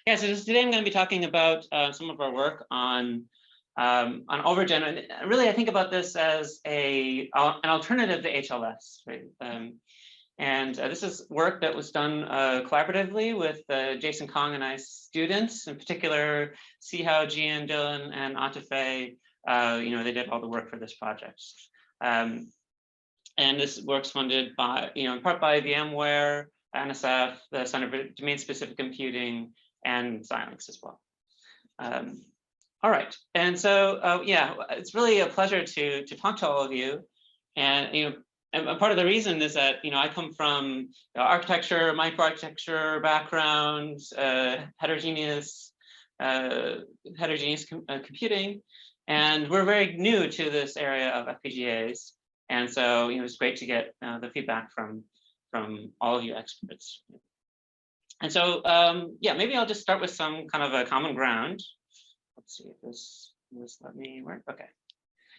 Yeah, so today I'm going to be talking about some of our work on OverGen, and really I think about this as an alternative to HLS, right? This is work that was done collaboratively with Jason Kong and I students, in particular, Sihao, Jian, Dylan, and Atife. They did all the work for this project. And this work's funded by, in part by VMware, NSF, the Center for Domain-Specific Computing, and Xilinx as well. All right, and so yeah, it's really a pleasure to talk to all of you. And and part of the reason is that I come from architecture, microarchitecture background, heterogeneous computing, and we're very new to this area of FPGAs. And so it's great to get the feedback from all of you experts. And so yeah, maybe I'll just start with some kind of a common ground. Let's see if this let me work. Okay.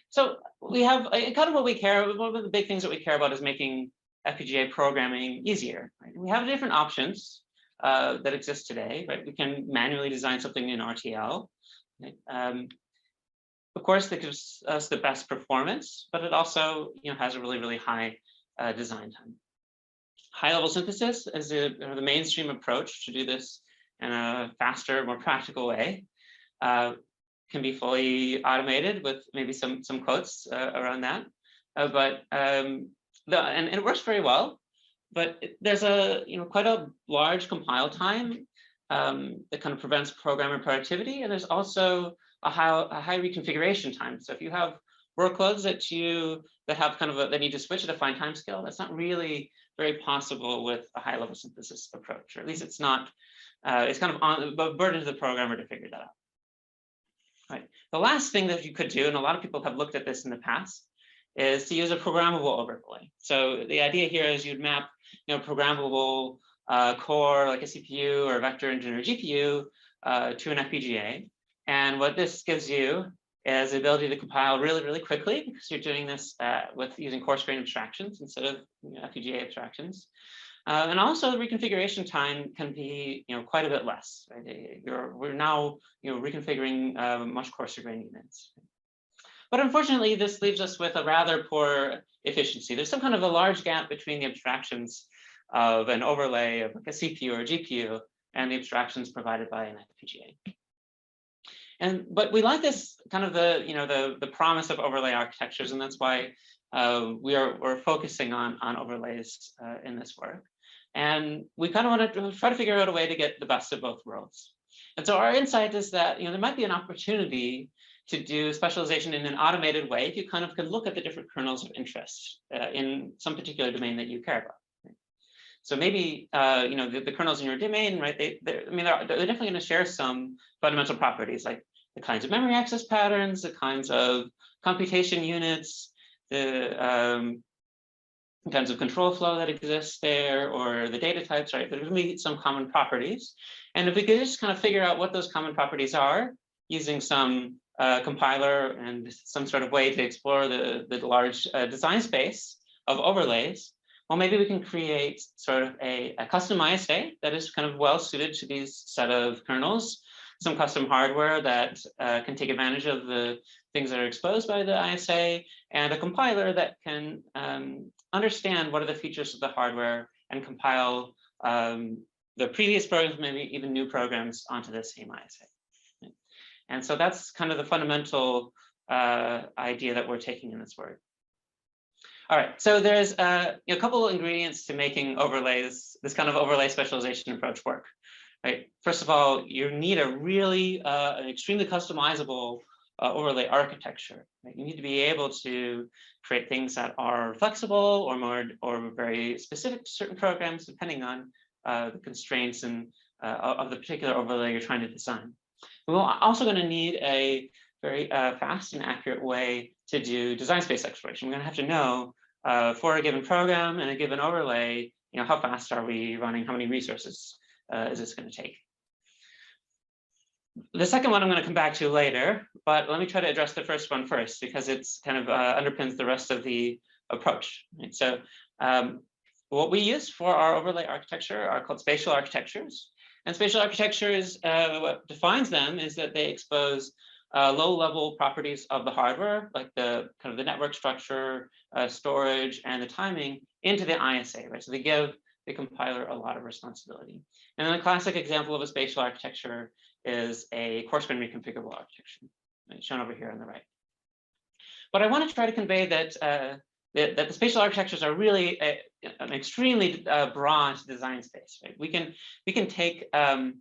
So we have kind of what we care. One of the big things that we care about is making FPGA programming easier. Right? We have different options that exist today. Right? We can manually design something in RTL. Right? Of course, that gives us the best performance, but it also has a really, really high design time. High-level synthesis is the mainstream approach to do this in a faster, more practical way. Can be fully automated with maybe some quotes around that, and it works very well. But there's quite a large compile time that kind of prevents programmer productivity, and there's also a high reconfiguration time. So if you have workloads that have kind of that need to switch at a fine time scale, that's not really very possible with a high-level synthesis approach, or at least it's not. It's kind of on a burden to the programmer to figure that out. Right. The last thing that you could do, and a lot of people have looked at this in the past, is to use a programmable overlay. So the idea here is you'd map, programmable core like a CPU or a vector engine or GPU to an FPGA. And what this gives you is the ability to compile really, really quickly, because you're doing this with using coarse-grained abstractions instead of FPGA abstractions. And also the reconfiguration time can be quite a bit less. Right? We're now reconfiguring much coarser grained units. But unfortunately, this leaves us with a rather poor efficiency. There's some kind of a large gap between the abstractions of an overlay of like a CPU or a GPU and the abstractions provided by an FPGA. But we like this kind of the promise of overlay architectures, and that's why we're focusing on overlays in this work. And we kind of want to try to figure out a way to get the best of both worlds. And so our insight is that there might be an opportunity to do specialization in an automated way if you kind of can look at the different kernels of interest in some particular domain that you care about. Right? So maybe the kernels in your domain, right? They're definitely going to share some fundamental properties, like the kinds of memory access patterns, the kinds of computation units, the kinds of control flow that exists there, or the data types, right? There's going to be some common properties. And if we could just kind of figure out what those common properties are using some compiler and some sort of way to explore the large design space of overlays, well, maybe we can create sort of a custom ISA that is kind of well suited to these set of kernels, some custom hardware that can take advantage of the things that are exposed by the ISA, and a compiler that can understand what are the features of the hardware and compile the previous programs, maybe even new programs, onto the same ISA. And so that's kind of the fundamental idea that we're taking in this work. All right, so there's a couple of ingredients to making overlays, this kind of overlay specialization approach work. Right. First of all, you need a really an extremely customizable overlay architecture. Right? You need to be able to create things that are flexible or very specific to certain programs, depending on the constraints and of the particular overlay you're trying to design. We're also going to need a very fast and accurate way to do design space exploration. We're going to have to know for a given program and a given overlay, how fast are we running, how many resources is this going to take? The second one I'm going to come back to later, but let me try to address the first one first, because it's kind of underpins the rest of the approach. Right? So what we use for our overlay architecture are called spatial architectures. And spatial architectures, what defines them is that they expose low-level properties of the hardware, like the kind of the network structure, storage, and the timing into the ISA, right? So they give the compiler a lot of responsibility. And then a classic example of a spatial architecture is a coarse-grained reconfigurable architecture, right, shown over here on the right. But I want to try to convey that that the spatial architectures are really an extremely broad design space. Right? We can take the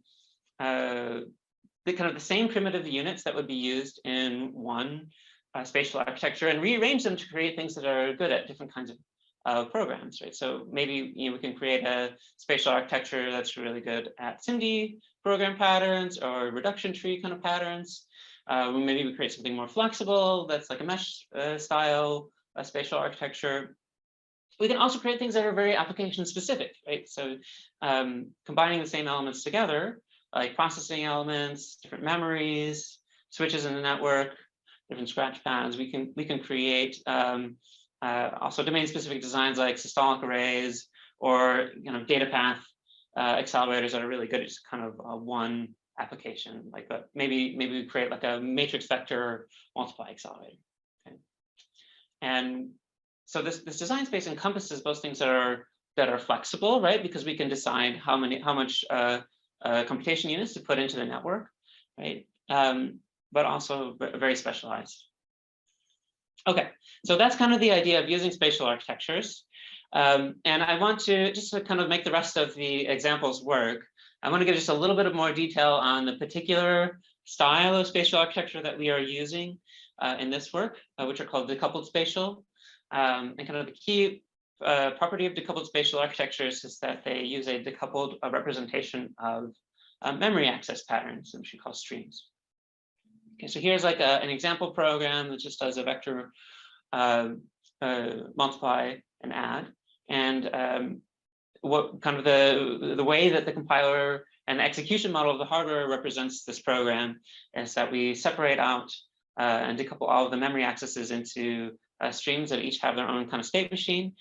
kind of the same primitive units that would be used in one spatial architecture and rearrange them to create things that are good at different kinds of programs, right? So maybe we can create a spatial architecture that's really good at SIMD program patterns or reduction tree kind of patterns. Maybe we create something more flexible that's like a mesh style spatial architecture. We can also create things that are very application specific, right? So combining the same elements together, like processing elements, different memories, switches in the network, different scratch pads. We can create also domain-specific designs like systolic arrays or data path accelerators that are really good at just kind of one application. Like maybe we create like a matrix vector multiply accelerator. Okay. And so this design space encompasses both things that are flexible, right? Because we can decide how much computation units to put into the network, right? But also very specialized. Okay, so that's kind of the idea of using spatial architectures. And I want to just to kind of make the rest of the examples work. I want to give just a little bit of more detail on the particular style of spatial architecture that we are using in this work, which are called decoupled spatial. And kind of the key property of decoupled spatial architectures is that they use a decoupled representation of memory access patterns, which we call streams. Okay, so here's like an example program that just does a vector multiply and add. And what kind of the way that the compiler and the execution model of the hardware represents this program is that we separate out and decouple all of the memory accesses into streams that each have their own kind of state machine.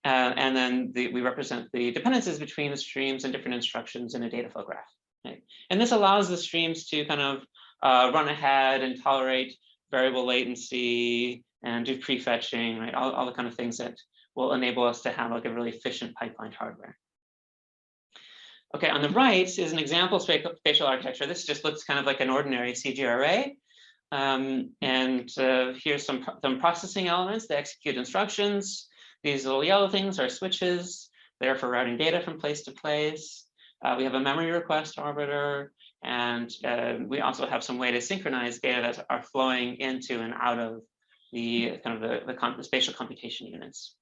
And then we represent the dependencies between the streams and different instructions in a data flow graph. Right? And this allows the streams to kind of run ahead and tolerate variable latency and do prefetching, right? All the kind of things that will enable us to have like a really efficient pipeline hardware. Okay, on the right is an example spatial architecture. This just looks kind of like an ordinary CG array. Here's some processing elements. They execute instructions. These little yellow things are switches. They're for routing data from place to place. We have a memory request arbiter, and we also have some way to synchronize data that are flowing into and out of the kind of the spatial computation units.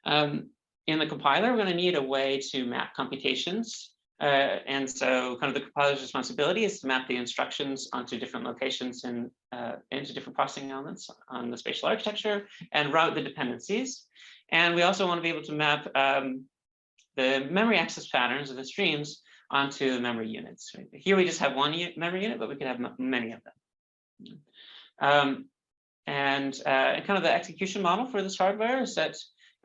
In the compiler, we're going to need a way to map computations. And so kind of the compiler's responsibility is to map the instructions onto different locations and into different processing elements on the spatial architecture and route the dependencies. And we also want to be able to map the memory access patterns of the streams onto the memory units. Right? Here we just have one memory unit, but we could have many of them. And kind of the execution model for this hardware is that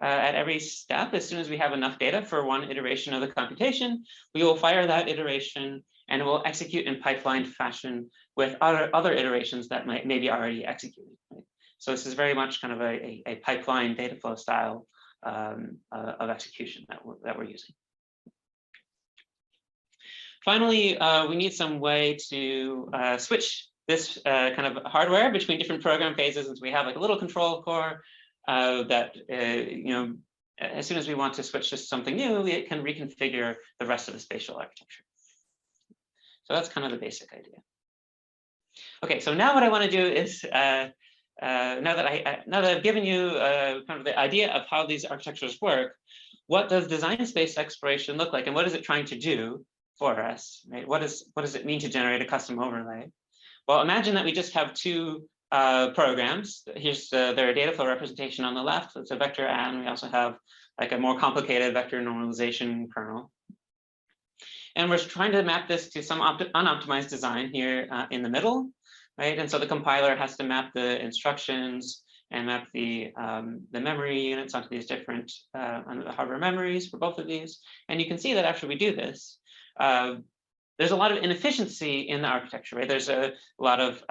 at every step, as soon as we have enough data for one iteration of the computation, we will fire that iteration and it will execute in pipeline fashion with other iterations that may be already executed. Right? So this is very much kind of a pipeline data flow style of execution that we're using. Finally, we need some way to switch this kind of hardware between different program phases. And so we have like a little control core that, as soon as we want to switch to something new, it can reconfigure the rest of the spatial architecture. So that's kind of the basic idea. Okay, so now what I want to do is, now that I've given you kind of the idea of how these architectures work, what does design space exploration look like, and what is it trying to do for us? Right? What does it mean to generate a custom overlay? Well, imagine that we just have two programs. Here's their data flow representation on the left. It's a vector add, and we also have like a more complicated vector normalization kernel. And we're trying to map this to some unoptimized design here in the middle, right? And so the compiler has to map the instructions and map the memory units onto these different hardware memories for both of these. And you can see that after we do this, there's a lot of inefficiency in the architecture, right? There's a lot of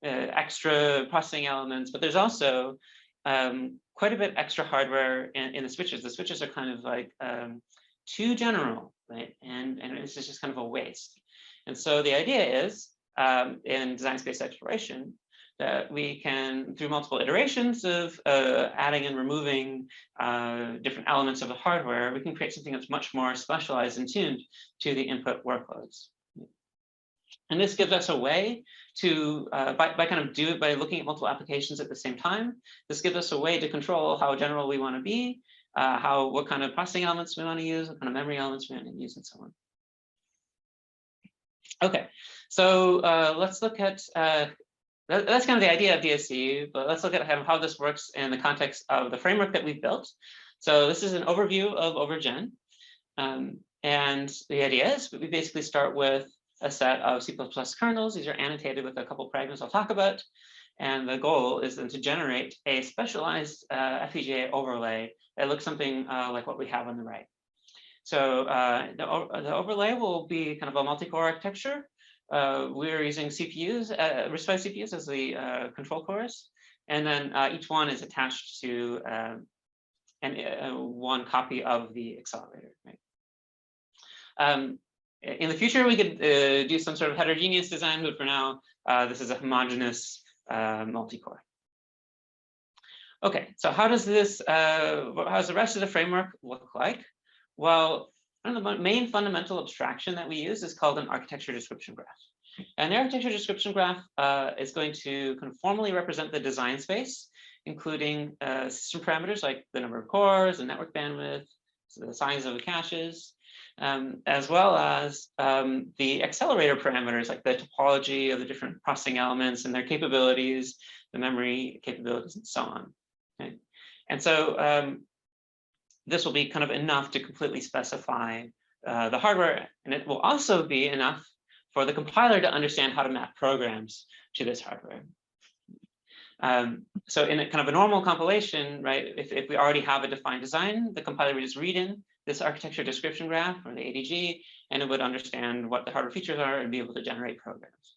extra processing elements, but there's also quite a bit extra hardware in the switches. The switches are kind of like too general, right? And this is just kind of a waste. And so the idea is in design space exploration that we can, through multiple iterations of adding and removing different elements of the hardware, we can create something that's much more specialized and tuned to the input workloads. And this gives us a way to, by looking at multiple applications at the same time, this gives us a way to control how general we want to be, what kind of processing elements we want to use, what kind of memory elements we want to use, and so on. Okay, so let's look at, that's kind of the idea of DSC, but let's look at how this works in the context of the framework that we've built. So this is an overview of OverGen. And the idea is we basically start with a set of C++ kernels. These are annotated with a couple pragmas I'll talk about. And the goal is then to generate a specialized FPGA overlay that looks something like what we have on the right. So the overlay will be kind of a multi-core architecture. We're using CPUs, RISC-V CPUs as the control cores. And then each one is attached to one copy of the accelerator, right? In the future, we could do some sort of heterogeneous design, but for now, this is a homogeneous multi-core. Okay, so how does this, how's the rest of the framework look like? Well, one of the main fundamental abstraction that we use is called an architecture description graph. And the architecture description graph is going to kind of formally represent the design space, including system parameters like the number of cores, the network bandwidth, so the size of the caches, as well as the accelerator parameters like the topology of the different processing elements and their capabilities, the memory capabilities, and so on. Okay? And so this will be kind of enough to completely specify the hardware, and it will also be enough for the compiler to understand how to map programs to this hardware. So in a kind of a normal compilation, right, if we already have a defined design, the compiler would just read in this architecture description graph or the ADG, and it would understand what the hardware features are and be able to generate programs.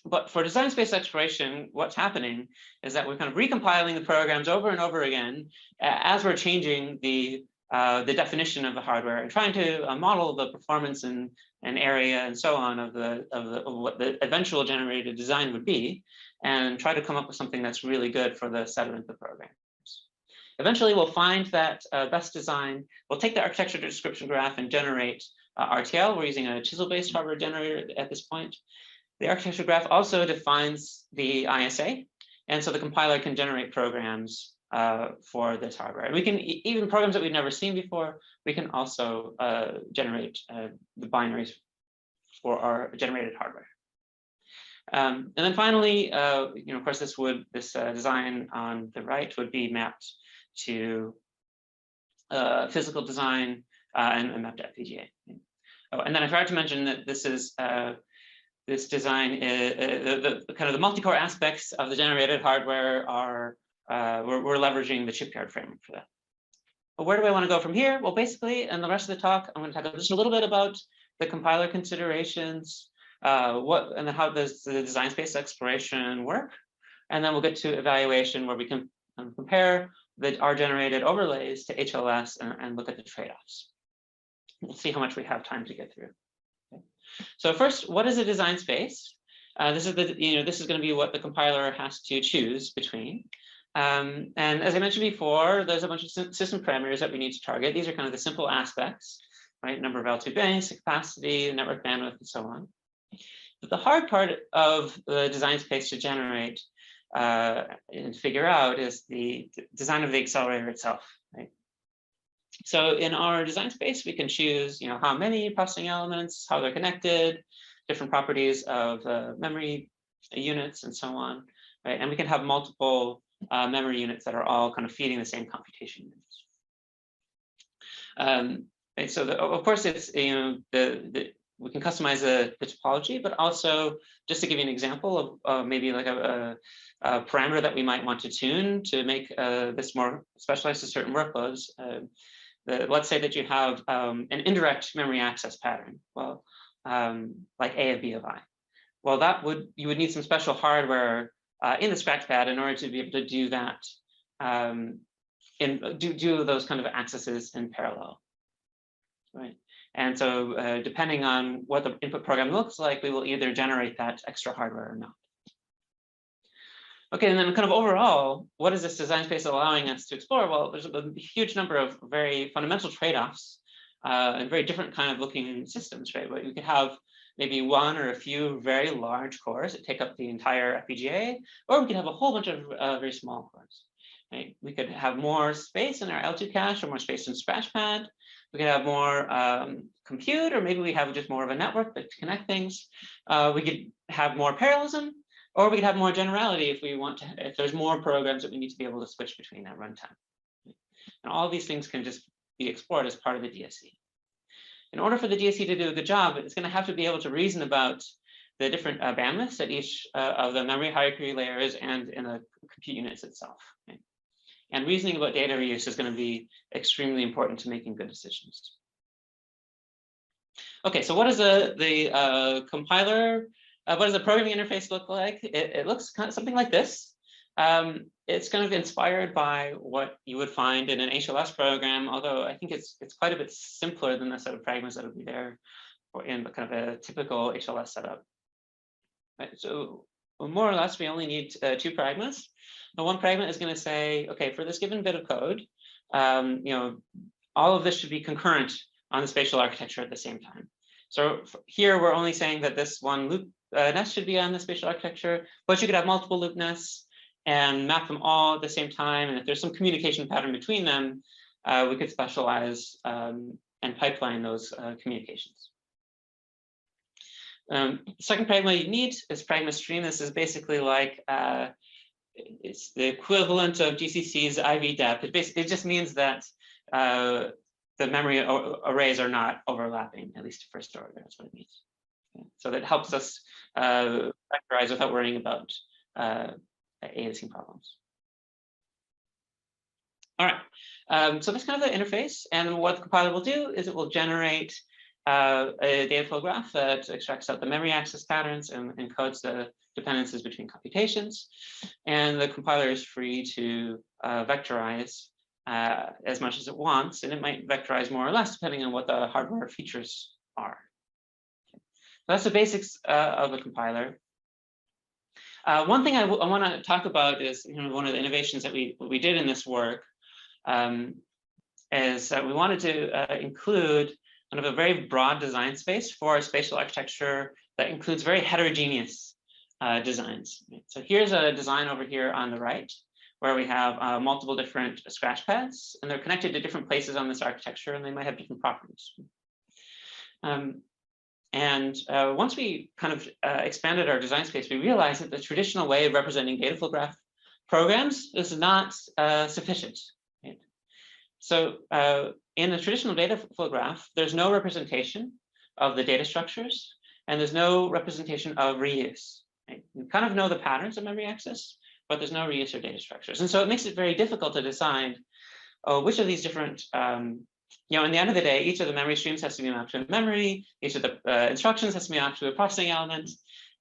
But for design space exploration, what's happening is that we're kind of recompiling the programs over and over again as we're changing the definition of the hardware and trying to model the performance and area and so on of what the eventual generated design would be, and try to come up with something that's really good for the set of input programs. Eventually, we'll find that best design. We'll take the architecture description graph and generate RTL. We're using a chisel-based hardware generator at this point. The architecture graph also defines the ISA, and so the compiler can generate programs for this hardware. And we can, even programs that we've never seen before, we can also generate the binaries for our generated hardware. And then finally, of course, this design on the right would be mapped to physical design and mapped to FPGA. Oh, and then I forgot to mention that this is this design, the kind of the multi-core aspects of the generated hardware are, we're leveraging the chipyard framework for that. But where do I want to go from here? Well, basically, in the rest of the talk, I'm going to talk just a little bit about the compiler considerations, and how does the design space exploration work, and then we'll get to evaluation where we can compare our generated overlays to HLS and look at the trade-offs. We'll see how much we have time to get through. Okay. So first, what is a design space? This is this is going to be what the compiler has to choose between. And as I mentioned before, there's a bunch of system parameters that we need to target. These are kind of the simple aspects, right? Number of L2 banks, capacity, network bandwidth, and so on. But the hard part of the design space to generate and figure out is the design of the accelerator itself, right? So in our design space, we can choose, how many processing elements, how they're connected, different properties of memory units, and so on, right? And we can have multiple memory units that are all kind of feeding the same computation units. And so, of course, it's we can customize the topology, but also just to give you an example of maybe like a parameter that we might want to tune to make this more specialized to certain workloads. let's say that you have an indirect memory access pattern, well, like A of B of I. Well, you would need some special hardware in the scratch pad in order to be able to do that, do those kind of accesses in parallel, right? And so depending on what the input program looks like, we will either generate that extra hardware or not. Okay, and then kind of overall, what is this design space allowing us to explore? Well, there's a huge number of very fundamental trade-offs and very different kind of looking systems, right? But you could have maybe one or a few very large cores that take up the entire FPGA, or we could have a whole bunch of very small cores, right? We could have more space in our L2 cache or more space in Scratchpad. We could have more compute, or maybe we have just more of a network to connect things. We could have more parallelism, or we could have more generality if we want to, if there's more programs that we need to be able to switch between at runtime. And all of these things can just be explored as part of the DSC. In order for the DSC to do a good job, it's going to have to be able to reason about the different bandwidths at each of the memory hierarchy layers and in the compute units itself. Okay? And reasoning about data reuse is going to be extremely important to making good decisions. Okay, so what is the compiler? What does the programming interface look like? It looks kind of something like this. It's kind of inspired by what you would find in an HLS program, although I think it's quite a bit simpler than the set of pragmas that would be there or in kind of a typical HLS setup. Right, so more or less, we only need 2 pragmas. Now, one pragma is going to say, okay, for this given bit of code, all of this should be concurrent on the spatial architecture at the same time. So here we're only saying that this one loop nest should be on the spatial architecture, but you could have multiple loop nests and map them all at the same time. And if there's some communication pattern between them, we could specialize and pipeline those communications. Second pragma you need is pragma stream. This is basically like it's the equivalent of GCC's IV depth. It just means that the memory arrays are not overlapping, at least for storage. That's what it means. Okay. So that helps us vectorize without worrying about aliasing problems. All right, so that's kind of the interface. And what the compiler will do is it will generate a data flow graph that extracts out the memory access patterns and encodes the dependencies between computations. And the compiler is free to vectorize as much as it wants, and it might vectorize more or less depending on what the hardware features are. Okay. So that's the basics of a compiler. One thing I want to talk about is one of the innovations that we did in this work is that we wanted to include kind of a very broad design space for a spatial architecture that includes very heterogeneous designs. So here's a design over here on the right, where we have multiple different scratch pads, and they're connected to different places on this architecture, and they might have different properties. Once we kind of expanded our design space, we realized that the traditional way of representing data flow graph programs is not sufficient. Right? So in a traditional data flow graph, there's no representation of the data structures, and there's no representation of reuse. Right? You kind of know the patterns of memory access, but there's no reuse or data structures. And so it makes it very difficult to decide which of these different, in the end of the day, each of the memory streams has to be mapped to a memory, each of the instructions has to be mapped to a processing element.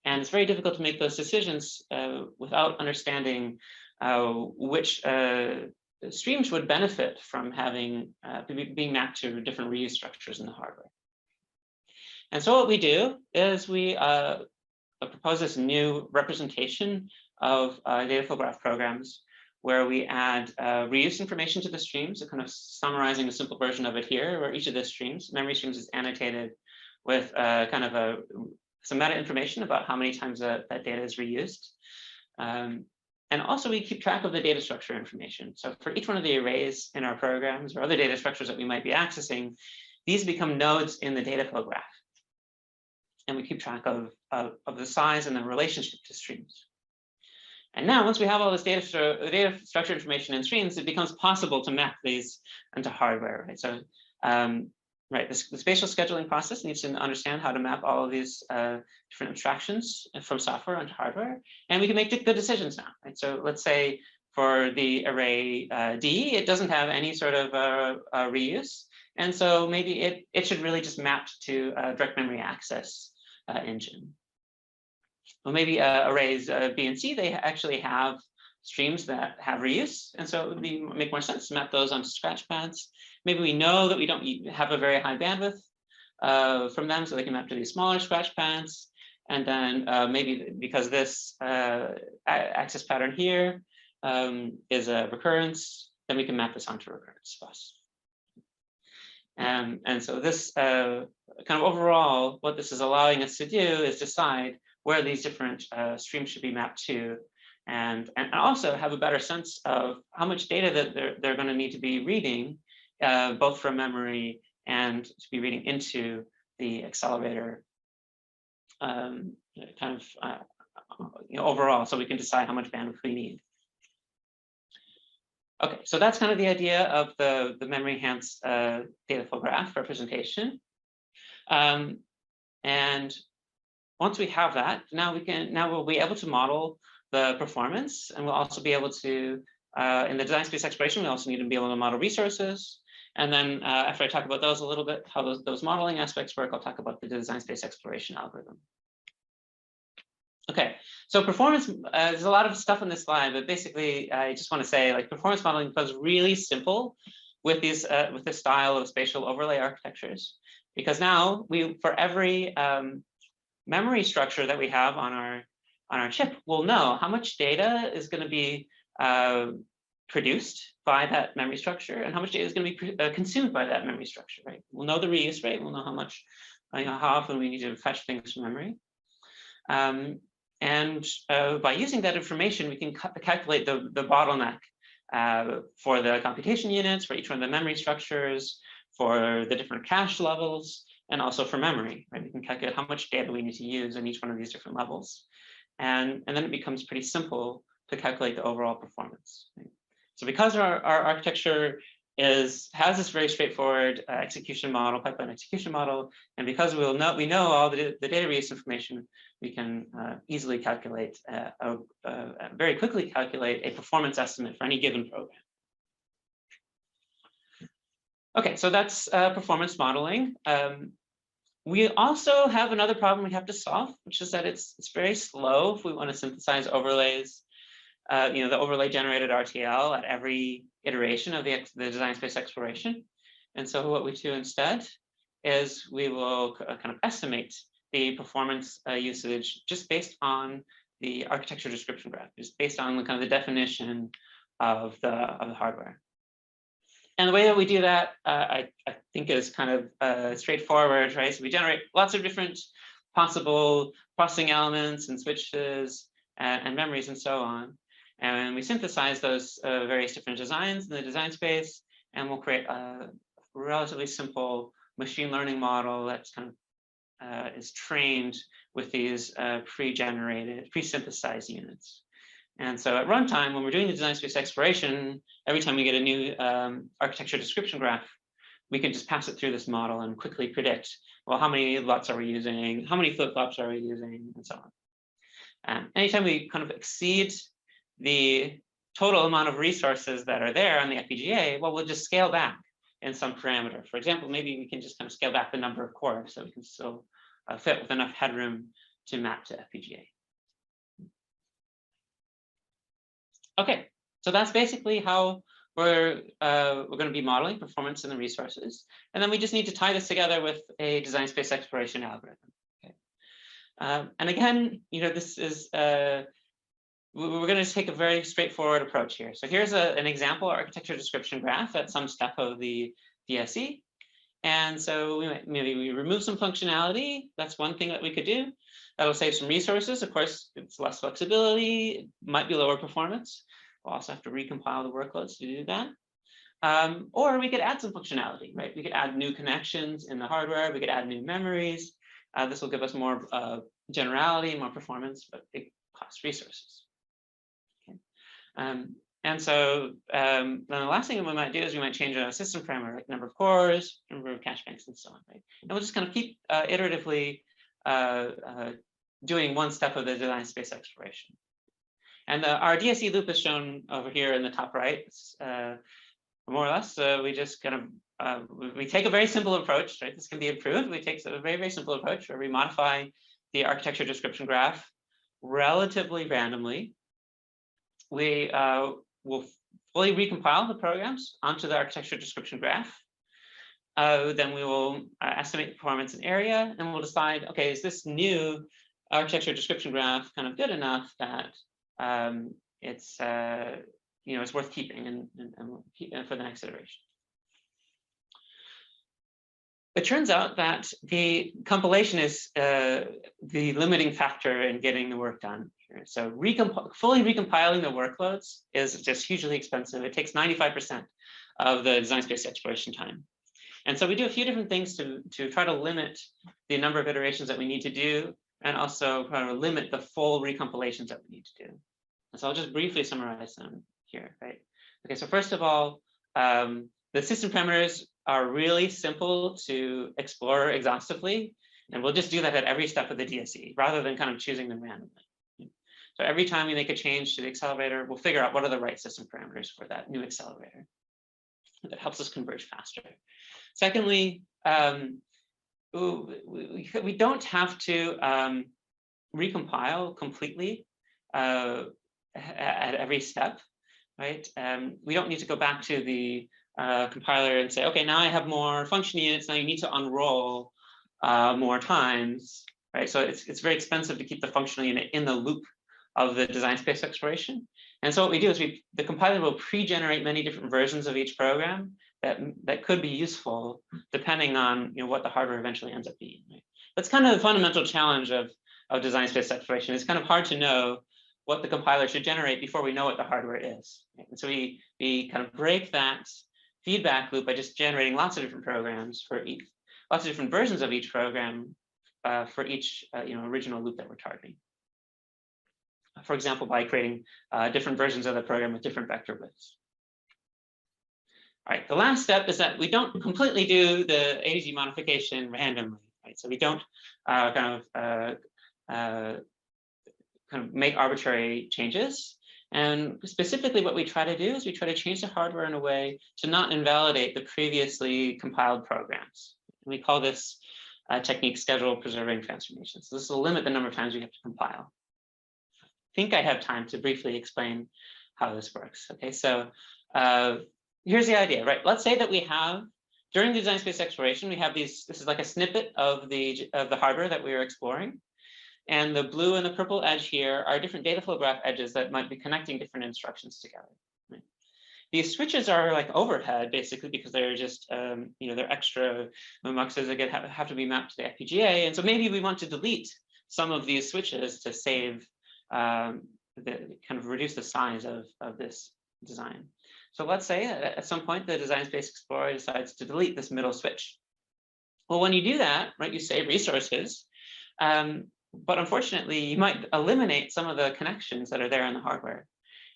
And it's very difficult to make those decisions without understanding which streams would benefit from having being mapped to different reuse structures in the hardware. And so what we do is we propose this new representation of data flow graph programs where we add reuse information to the streams, so kind of summarizing a simple version of it here, where each of the streams, memory streams, is annotated with kind of some meta information about how many times that data is reused. And also we keep track of the data structure information. So for each one of the arrays in our programs or other data structures that we might be accessing, these become nodes in the data flow graph. And we keep track of the size and the relationship to streams. And now, once we have all this data structure information in streams, it becomes possible to map these into hardware. Right? So, the spatial scheduling process needs to understand how to map all of these different abstractions from software onto hardware, and we can make good decisions now. Right? So, let's say For the array D, it doesn't have any sort of reuse. And so maybe it should really just map to a direct memory access engine. Well, maybe arrays B and C, they actually have streams that have reuse. And so it would make more sense to map those onto scratch pads. Maybe we know that we don't have a very high bandwidth from them, so they can map to these smaller scratch pads. And then maybe because this access pattern here is a recurrence, then we can map this onto recurrence bus. And so this kind of overall, what this is allowing us to do is decide where these different streams should be mapped to, and also have a better sense of how much data that they're going to need to be reading, both from memory and to be reading into the accelerator overall, so we can decide how much bandwidth we need. Okay, so that's kind of the idea of the memory enhanced data flow graph representation. And once we have that, now we'll be able to model the performance, and we'll also be able to, in the design space exploration, we also need to be able to model resources. And then after I talk about those a little bit, how those modeling aspects work, I'll talk about the design space exploration algorithm. Okay, so performance, there's a lot of stuff on this slide, but basically I just want to say, like, performance modeling becomes really simple with these with this style of spatial overlay architectures, because now for every memory structure that we have on our chip, we'll know how much data is going to be produced by that memory structure and how much data is going to be consumed by that memory structure, right? We'll know the reuse rate, we'll know how much, how often we need to fetch things from memory. And by using that information, we can calculate the bottleneck for the computation units, for each one of the memory structures, for the different cache levels, and also for memory, right? We can calculate how much data we need to use in each one of these different levels. And then it becomes pretty simple to calculate the overall performance, right? So because our architecture has this very straightforward execution model, pipeline execution model, and because we know all the data reuse information, we can easily calculate, very quickly calculate a performance estimate for any given program. Okay, so that's performance modeling. We also have another problem we have to solve, which is that it's very slow if we want to synthesize overlays. The overlay generated RTL at every iteration of the design space exploration. And so what we do instead is we will kind of estimate the performance usage just based on the architecture description graph, just based on kind of the definition of the hardware. And the way that we do that, I think, is kind of straightforward, right? So we generate lots of different possible processing elements and switches and memories and so on. And we synthesize those various different designs in the design space, and we'll create a relatively simple machine learning model that's kind of is trained with these pre-generated, pre-synthesized units. And so at runtime, when we're doing the design space exploration, every time we get a new architecture description graph, we can just pass it through this model and quickly predict, well, how many LUTs are we using? How many flip-flops are we using? And so on. Anytime we kind of exceed the total amount of resources that are there on the FPGA, well, we'll just scale back in some parameter. For example, maybe we can just kind of scale back the number of cores so we can still fit with enough headroom to map to FPGA. Okay, so that's basically how we're going to be modeling performance in the resources. And then we just need to tie this together with a design space exploration algorithm. Okay. And again, this is, we're going to take a very straightforward approach here. So here's an example architecture description graph at some step of the DSE. And so maybe we remove some functionality. That's one thing that we could do. That'll save some resources. Of course, it's less flexibility, it might be lower performance. We'll also have to recompile the workloads to do that. Or we could add some functionality, right? We could add new connections in the hardware. We could add new memories. This will give us more generality, more performance, but it costs resources. Okay. And so then the last thing we might do is we might change a system parameter, like number of cores, number of cache banks, and so on, right? And we'll just kind of keep iteratively doing one step of the design space exploration. And our DSE loop is shown over here in the top right. More or less, we just kind of, we take a very simple approach, right? This can be improved. We take a very, very simple approach where we modify the architecture description graph relatively randomly. We will fully recompile the programs onto the architecture description graph. Then we will estimate performance in area, and we'll decide, okay, is this new architecture description graph kind of good enough that it's it's worth keeping and for the next iteration. It turns out that the compilation is the limiting factor in getting the work done. So fully recompiling the workloads is just hugely expensive. It takes 95% of the design space exploration time. And so we do a few different things to try to limit the number of iterations that we need to do, and also try to limit the full recompilations that we need to do. And so I'll just briefly summarize them here, right? Okay, so first of all, the system parameters are really simple to explore exhaustively, and we'll just do that at every step of the DSE rather than kind of choosing them randomly. So every time we make a change to the accelerator, we'll figure out what are the right system parameters for that new accelerator. That helps us converge faster. Secondly, we don't have to recompile completely at every step, right? We don't need to go back to the compiler and say, okay, now I have more function units, now you need to unroll more times, right? So it's very expensive to keep the functional unit in the loop of the design space exploration. And so what we do is the compiler will pre-generate many different versions of each program that could be useful depending on what the hardware eventually ends up being. Right? That's kind of the fundamental challenge of design space exploration. It's kind of hard to know what the compiler should generate before we know what the hardware is. Right? And so we kind of break that feedback loop by just generating lots of different programs for lots of different versions of each program for each original loop that we're targeting. For example, by creating different versions of the program with different vector widths. All right, the last step is that we don't completely do the A to Z modification randomly, right? So we don't kind of make arbitrary changes. And specifically what we try to do is we try to change the hardware in a way to not invalidate the previously compiled programs. And we call this technique schedule preserving transformation. So this will limit the number of times we have to compile. I think I have time to briefly explain how this works. Okay, so here's the idea, right? Let's say that we have, during the design space exploration, we have this is like a snippet of the hardware that we are exploring. And the blue and the purple edge here are different data flow graph edges that might be connecting different instructions together. Right? These switches are like overhead, basically, because they're just, they're extra muxes that have to be mapped to the FPGA. And so maybe we want to delete some of these switches to save, kind of reduce the size of this design. So let's say at some point the design space explorer decides to delete this middle switch. Well, when you do that, right, you save resources. But unfortunately, you might eliminate some of the connections that are there in the hardware.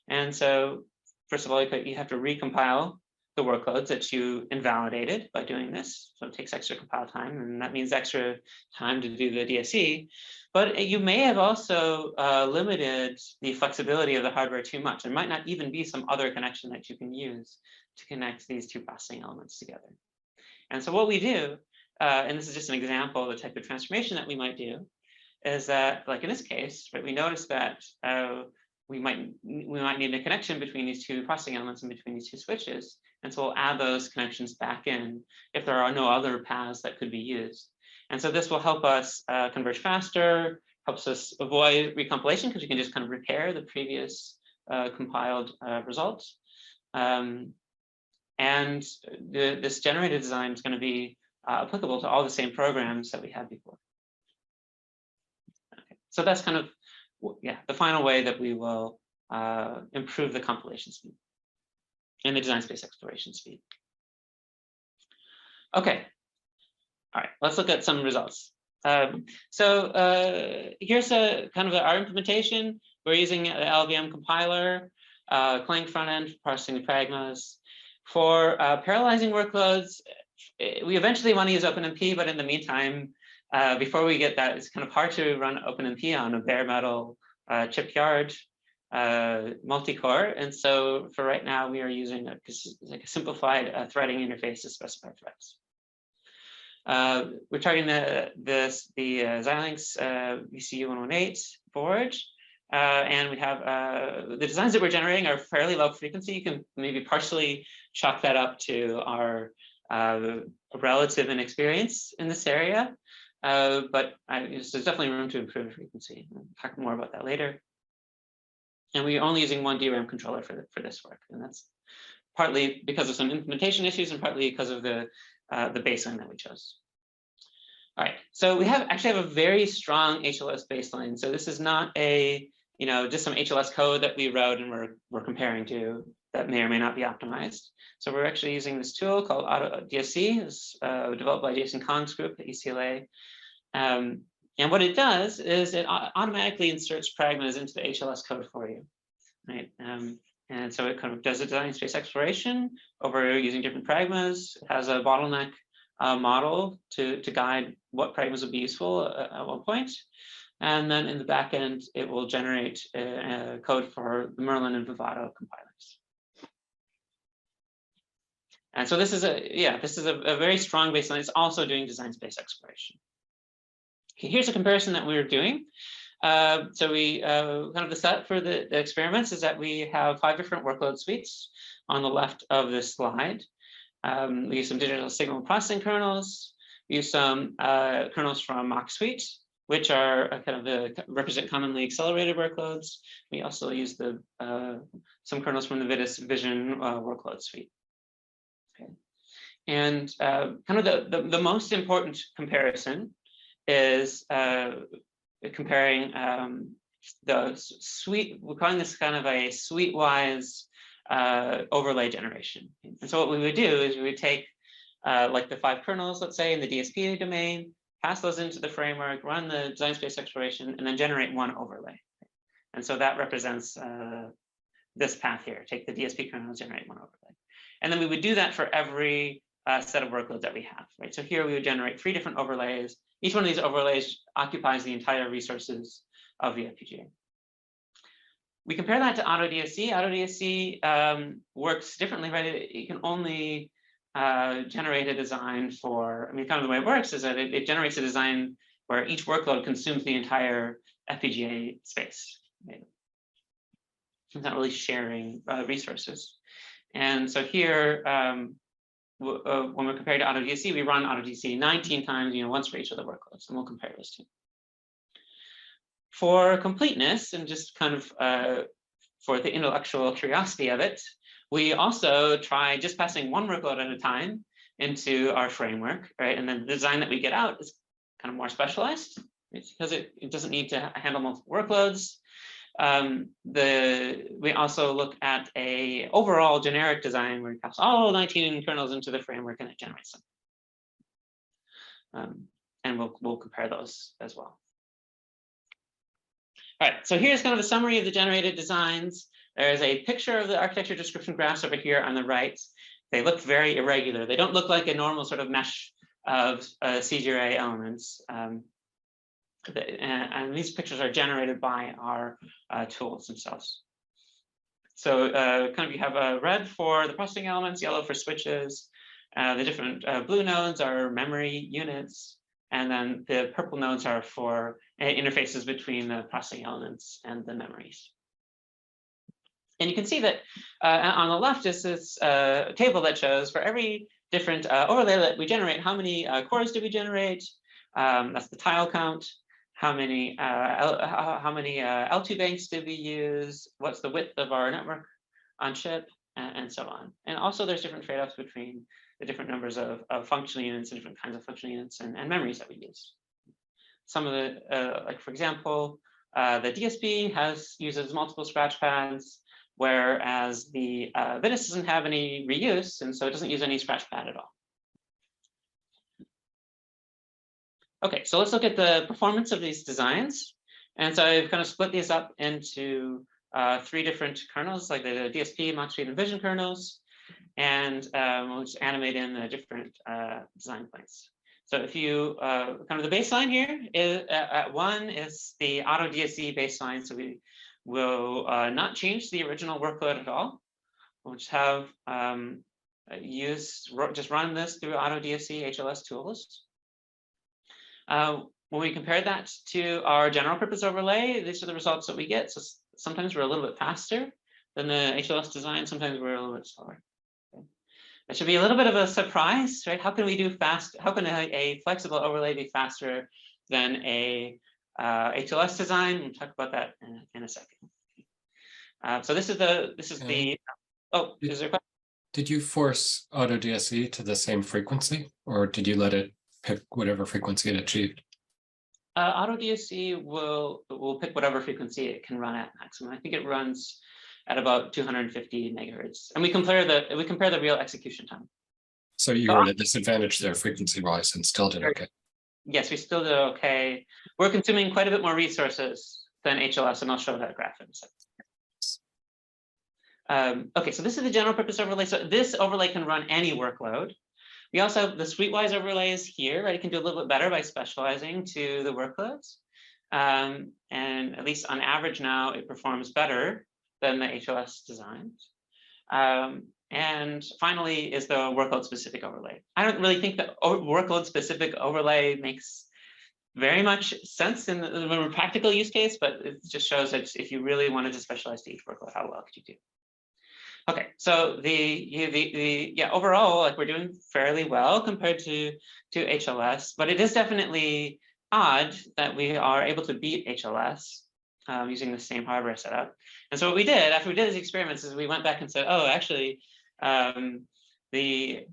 And so, first of all, you have to recompile the workloads that you invalidated by doing this. So it takes extra compile time, and that means extra time to do the DSE. But you may have also limited the flexibility of the hardware too much. There might not even be some other connection that you can use to connect these two processing elements together. And so what we do, and this is just an example of the type of transformation that we might do, is that, like in this case, right, we notice that we might need a connection between these two processing elements and between these two switches. And so we'll add those connections back in if there are no other paths that could be used. And so this will help us converge faster, helps us avoid recompilation because you can just kind of repair the previous compiled results. And this generated design is going to be applicable to all the same programs that we had before. So that's kind of, the final way that we will improve the compilation speed and the design space exploration speed. Okay, all right, let's look at some results. So here's kind of our implementation. We're using the LVM compiler, Clang front end for parsing the pragmas. For parallelizing workloads, we eventually want to use OpenMP, but in the meantime, before we get that, it's kind of hard to run OpenMP on a bare metal chip yard. multi-core. And so for right now, we are using a simplified threading interface to specify threads. We're targeting the Xilinx VCU118 board. And we have the designs that we're generating are fairly low frequency. You can maybe partially chalk that up to our relative inexperience in this area. But there's definitely room to improve the frequency. We'll talk more about that later. And we're only using one DRAM controller for this work. And that's partly because of some implementation issues and partly because of the baseline that we chose. All right, so we actually have a very strong HLS baseline. So this is not a, just some HLS code that we wrote and we're comparing to that may or may not be optimized. So we're actually using this tool called AutoDSC. It's developed by Jason Kong's group at UCLA. And what it does is it automatically inserts pragmas into the HLS code for you, right? And so it kind of does a design space exploration over using different pragmas. It has a bottleneck model to guide what pragmas would be useful at one point. And then in the back end, it will generate a code for the Merlin and Vivado compilers. And so this is a very strong baseline. It's also doing design space exploration. Okay, here's a comparison that we're doing. So we kind of the set for the experiments is that we have 5 different workload suites on the left of this slide. We use some digital signal processing kernels. We use some kernels from Mach Suite, which are represent commonly accelerated workloads. We also use some kernels from the Vision workload suite. Okay. And kind of the most important comparison is comparing the suite. We're calling this kind of a suite-wise overlay generation. And so what we would do is we would take like the 5 kernels, let's say, in the DSP domain, pass those into the framework, run the design space exploration, and then generate one overlay. And so that represents this path here. Take the DSP kernel, generate one overlay. And then we would do that for every set of workloads that we have, right? So here we would generate 3 different overlays. Each one of these overlays occupies the entire resources of the FPGA. We compare that to AutoDSC. AutoDSC works differently, right? It can only generate a design for, kind of the way it works is that it generates a design where each workload consumes the entire FPGA space. Right? It's not really sharing resources. And so here, when we're compared to AutoDSC, we run AutoDSC 19 times, once for each of the workloads, and we'll compare those two. For completeness and just kind of for the intellectual curiosity of it, we also try just passing one workload at a time into our framework, right? And then the design that we get out is kind of more specialized. It's because it doesn't need to handle multiple workloads. We also look at a overall generic design where we pass all 19 kernels into the framework and it generates them. And we'll compare those as well. All right, so here's kind of a summary of the generated designs. There's a picture of the architecture description graphs over here on the right. They look very irregular. They don't look like a normal sort of mesh of CGRA elements. And these pictures are generated by our tools themselves. So kind of you have a red for the processing elements, yellow for switches. The different blue nodes are memory units. And then the purple nodes are for interfaces between the processing elements and the memories. And you can see that on the left is this table that shows for every different overlay that we generate, how many cores do we generate? That's the tile count. How many L2 banks did we use? What's the width of our network on chip, and so on. And also there's different trade-offs between the different numbers of functional units and different kinds of functional units and memories that we use. Some of the, like for example, the DSP uses multiple scratch pads, whereas the Vitis doesn't have any reuse, and so it doesn't use any scratch pad at all. Okay, so let's look at the performance of these designs. And so I've kind of split these up into 3 different kernels, like the DSP, Mach Suite, and Vision kernels. And we'll just animate in the different design points. So if you, kind of the baseline here is at 1 is the AutoDSC baseline. So we will not change the original workload at all. We'll just have just run this through AutoDSC HLS tools. When we compare that to our general purpose overlay, these are the results that we get. So sometimes we're a little bit faster than the HLS design. Sometimes we're a little bit slower. Okay. That should be a little bit of a surprise, right? How can we do fast? How can a flexible overlay be faster than a HLS design? We'll talk about that in a second. So this is the. Oh, is there a question? Did you force AutoDSC to the same frequency, or did you let it pick whatever frequency it achieved? AutoDSC will pick whatever frequency it can run at maximum. I think it runs at about 250 megahertz, and we compare the real execution time. So you were at a disadvantage there frequency-wise, and still did okay. Yes, we still did okay. We're consuming quite a bit more resources than HLS, and I'll show that graph in a second. Okay, so this is the general purpose overlay. So this overlay can run any workload. We also have the suite-wise overlays here, right? It can do a little bit better by specializing to the workloads. And at least on average now, it performs better than the HLS designs. And finally is the workload-specific overlay. I don't really think the workload-specific overlay makes very much sense in the practical use case, but it just shows that if you really wanted to specialize to each workload, how well could you do? Okay, so overall, like we're doing fairly well compared to HLS, but it is definitely odd that we are able to beat HLS using the same hardware setup. And so what we did after we did these experiments is we went back and said, oh, actually, this AutoDSC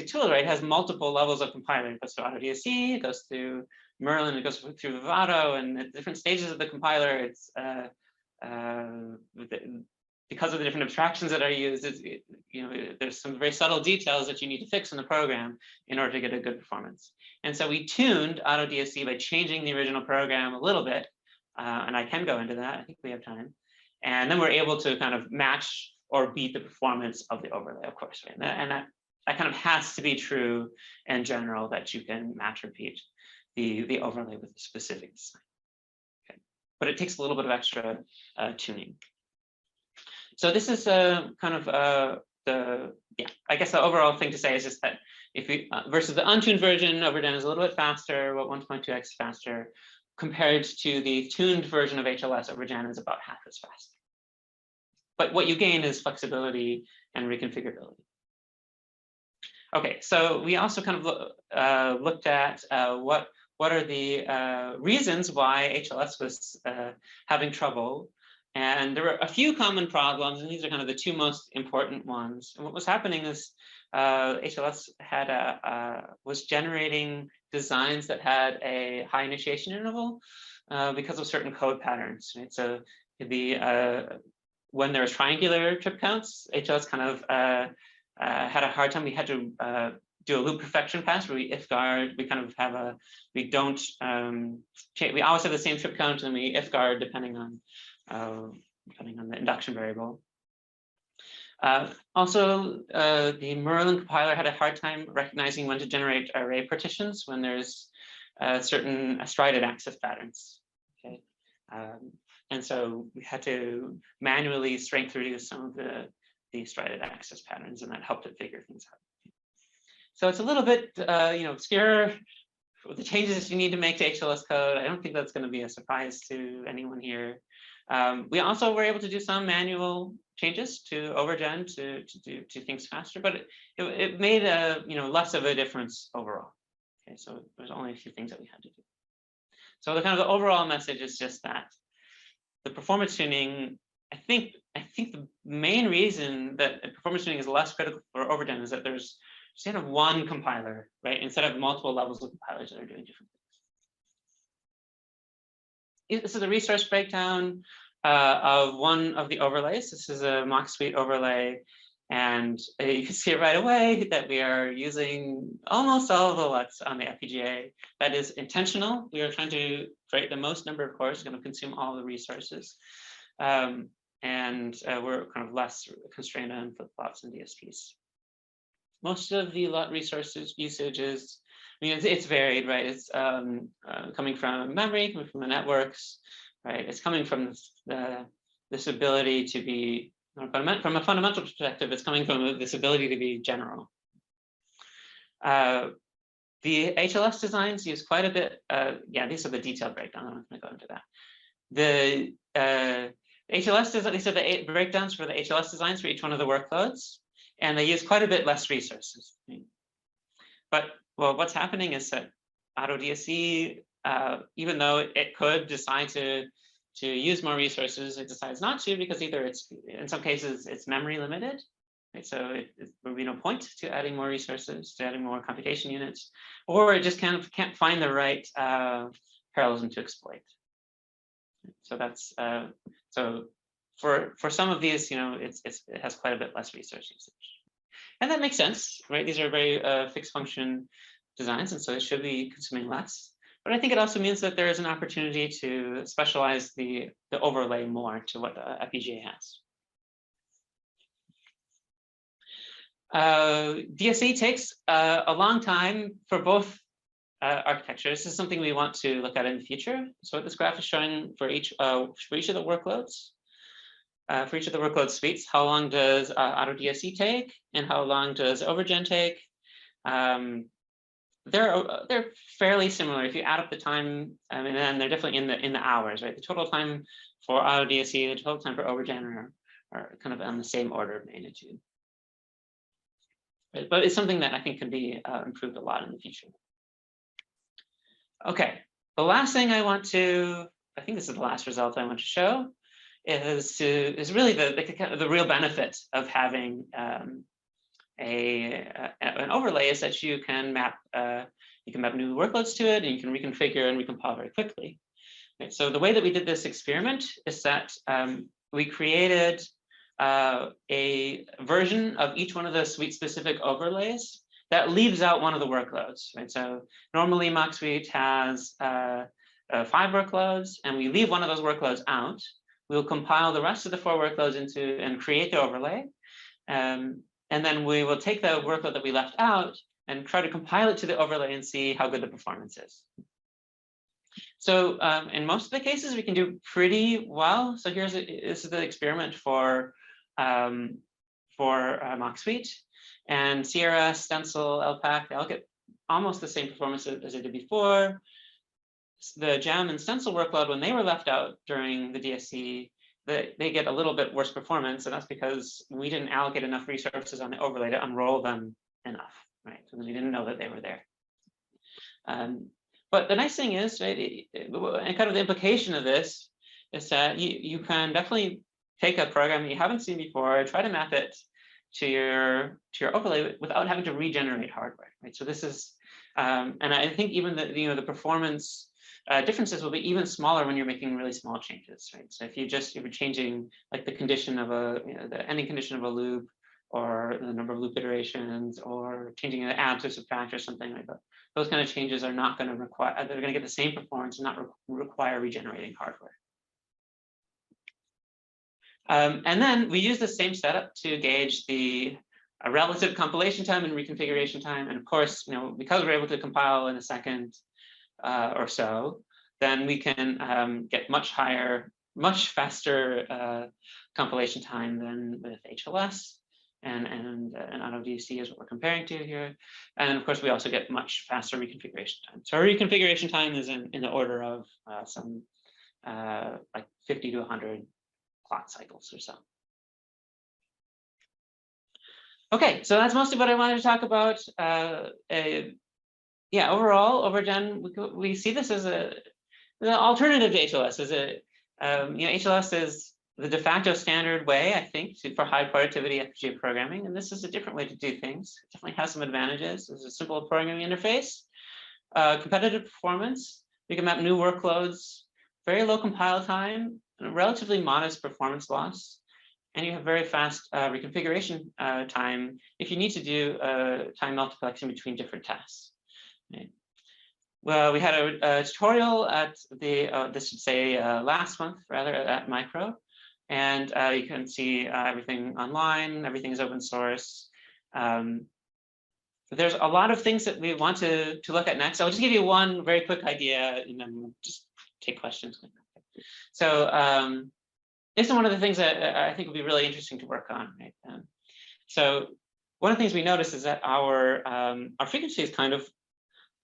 tool, right, has multiple levels of compiler. It goes through AutoDSC, it goes through Merlin, it goes through Vivado, and at different stages of the compiler, it's because of the different abstractions that are used, there's some very subtle details that you need to fix in the program in order to get a good performance. And so we tuned AutoDSC by changing the original program a little bit, and I can go into that. I think we have time. And then we're able to kind of match or beat the performance of the overlay, of course. Right? And that kind of has to be true in general, that you can match or beat the overlay with a specific design. But it takes a little bit of extra tuning. So this is kind of I guess the overall thing to say is just that if we versus the untuned version, OverGen is a little bit faster, about 1.2x faster, compared to the tuned version of HLS. OverGen is about half as fast. But what you gain is flexibility and reconfigurability. Okay, so we also kind of looked at what are the reasons why HLS was having trouble. And there were a few common problems, and these are kind of the two most important ones. And what was happening is HLS was generating designs that had a high initiation interval because of certain code patterns. Right? So when there was triangular trip counts, HLS kind of had a hard time. We had to do a loop perfection pass where we if guard. We kind of have we don't change. We always have the same trip count, and we if guard depending on the induction variable. Also, the Merlin compiler had a hard time recognizing when to generate array partitions when there's certain strided access patterns. Okay, and so we had to manually strength reduce some of the strided access patterns, and that helped it figure things out. So it's a little bit, obscure with the changes you need to make to HLS code. I don't think that's going to be a surprise to anyone here. We also were able to do some manual changes to OverGen to do things faster, but it made less of a difference overall. Okay, so there's only a few things that we had to do. So the overall message is just that the performance tuning. I think the main reason that performance tuning is less critical for OverGen is that there's instead of one compiler, right, instead of multiple levels of compilers that are doing different things. This is a resource breakdown of one of the overlays. This is a mock suite overlay, and you can see right away that we are using almost all of the LUTs on the FPGA. That is intentional. We are trying to create the most number of cores, going to consume all the resources. And we're kind of less constrained on flip-flops and DSPs. most of the lot resources usage is, I mean, it's varied, right? It's coming from memory, coming from the networks, right? It's coming from this ability to be, from a fundamental perspective, it's coming from this ability to be general. The HLS designs use quite a bit. Yeah, these are the detailed breakdown. I'm not going to go into that. The HLS design, these are the breakdowns for the HLS designs for each one of the workloads, and they use quite a bit less resources. But well, what's happening is that AutoDSE, even though it could decide to use more resources, it decides not to, because either it's, in some cases, it's memory limited. Right? So there would be no point to adding more resources, to adding more computation units, or it just can't find the right parallelism to exploit. So that's so for some of these, you know, it has quite a bit less resource usage, and that makes sense, right? These are very fixed function designs, and so it should be consuming less. But I think it also means that there is an opportunity to specialize the overlay more to what FPGA has. DSE takes a long time for both architectures. This is something we want to look at in the future. So what this graph is showing for each of the workloads, for each of the workload suites, how long does AutoDSE take, and how long does OverGen take? They're fairly similar. If you add up the time, and then they're definitely in the hours, right? The total time for AutoDSE, the total time for OverGen are kind of on the same order of magnitude. Right? But it's something that I think can be improved a lot in the future. Okay, the last thing I think this is the last result I want to show, is really the real benefit of having an overlay, is that you can map new workloads to it, and you can reconfigure and recompile very quickly. Right? So the way that we did this experiment is that we created a version of each one of the suite specific overlays that leaves out one of the workloads, right? So normally Mach Suite has 5 workloads, and we leave one of those workloads out. We'll compile the rest of the 4 workloads into and create the overlay. And then we will take the workload that we left out and try to compile it to the overlay and see how good the performance is. So in most of the cases, we can do pretty well. So this is the experiment for Mach Suite. And Sierra, Stencil, LPAC, they all get almost the same performance as they did before. The Jam and Stencil workload, when they were left out during the DSE, they get a little bit worse performance, and that's because we didn't allocate enough resources on the overlay to unroll them enough, right? So we didn't know that they were there. But the nice thing is, right, and kind of the implication of this is that you can definitely take a program that you haven't seen before, try to map it to your overlay without having to regenerate hardware, right? So this is, and I think even the performance differences will be even smaller when you're making really small changes, right? So if you're changing like the condition of the ending condition of a loop, or the number of loop iterations, or changing the add to subtract or something like that, those kind of changes are not going to require, they're going to get the same performance and not require regenerating hardware. And then we use the same setup to gauge the relative compilation time and reconfiguration time. And of course, because we're able to compile in a second or so, then we can get much faster compilation time than with HLS. And AutoDSE is what we're comparing to here. And of course, we also get much faster reconfiguration time. So our reconfiguration time is in the order of some like 50 to 100 clock cycles or so. Okay, so that's mostly what I wanted to talk about. Yeah, overall, OverGen, we see this as an alternative to HLS. HLS is the de facto standard way, I think, for high productivity FPGA programming, and this is a different way to do things. It definitely has some advantages. There's a simple programming interface, competitive performance. We can map new workloads, very low compile time, and a relatively modest performance loss, and you have very fast reconfiguration time if you need to do time multiplexing between different tasks. Right. Well, we had a tutorial at last month rather, at Micro, and you can see everything online. Everything is open source. there's a lot of things that we want to look at next. I'll just give you one very quick idea and then we'll just take questions. So this is one of the things that I think would be really interesting to work on. Right? So one of the things we notice is that our frequency is kind of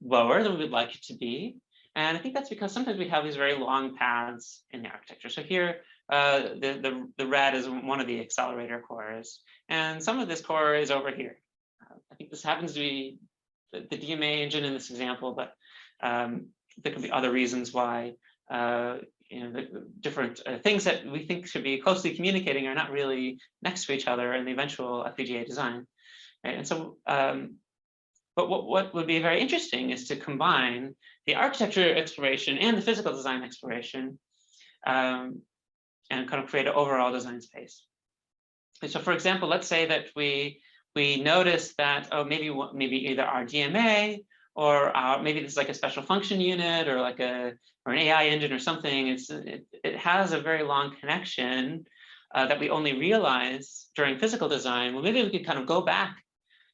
lower than we would like it to be. And I think that's because sometimes we have these very long paths in the architecture. So here, the red is one of the accelerator cores, and some of this core is over here. I think this happens to be the DMA engine in this example, but there could be other reasons why the different things that we think should be closely communicating are not really next to each other in the eventual FPGA design. Right? And so, but what would be very interesting is to combine the architecture exploration and the physical design exploration and kind of create an overall design space. And so, for example, let's say that we notice that, oh, maybe either our DMA or maybe this is like a special function unit or like an AI engine or something. It has a very long connection that we only realize during physical design. Well, maybe we could kind of go back.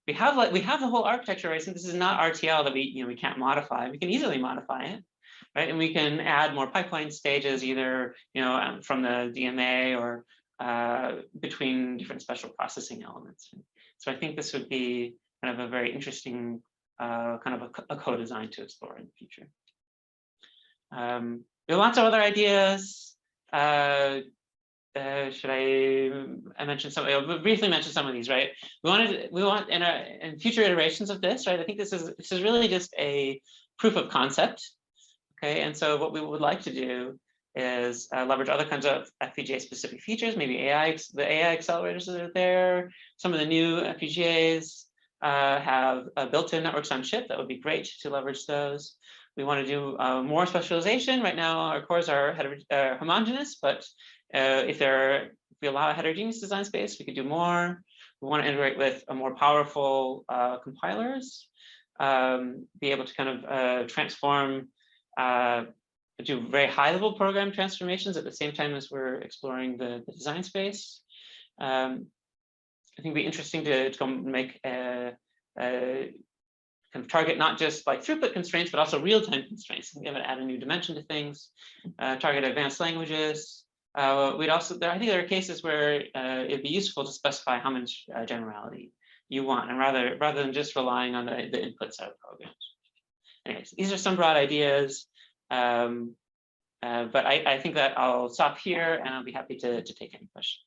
We have the whole architecture, right? So this is not RTL that we can't modify. We can easily modify it, right? And we can add more pipeline stages either from the DMA or between different special processing elements. So I think this would be kind of a very interesting kind of a co-design to explore in the future. There are lots of other ideas. Should I mention some? I'll briefly mention some of these, right? We want in future iterations of this, right? I think this is really just a proof of concept, okay? And so what we would like to do is leverage other kinds of FPGA specific features, maybe the AI accelerators that are there. Some of the new FPGAs have built-in networks on chip. That would be great to leverage those. We want to do more specialization. Right now, our cores are homogeneous, but if we allow a heterogeneous design space, we could do more. We want to integrate with more powerful compilers, be able to kind of transform, do very high-level program transformations at the same time as we're exploring the design space. I think it'd be interesting to make kind of target not just like throughput constraints, but also real-time constraints. We have to add a new dimension to things. Target advanced languages. We'd also, I think there are cases where it'd be useful to specify how much generality you want, and rather than just relying on the input set of programs. Anyways, these are some broad ideas. But I think that I'll stop here and I'll be happy to take any questions.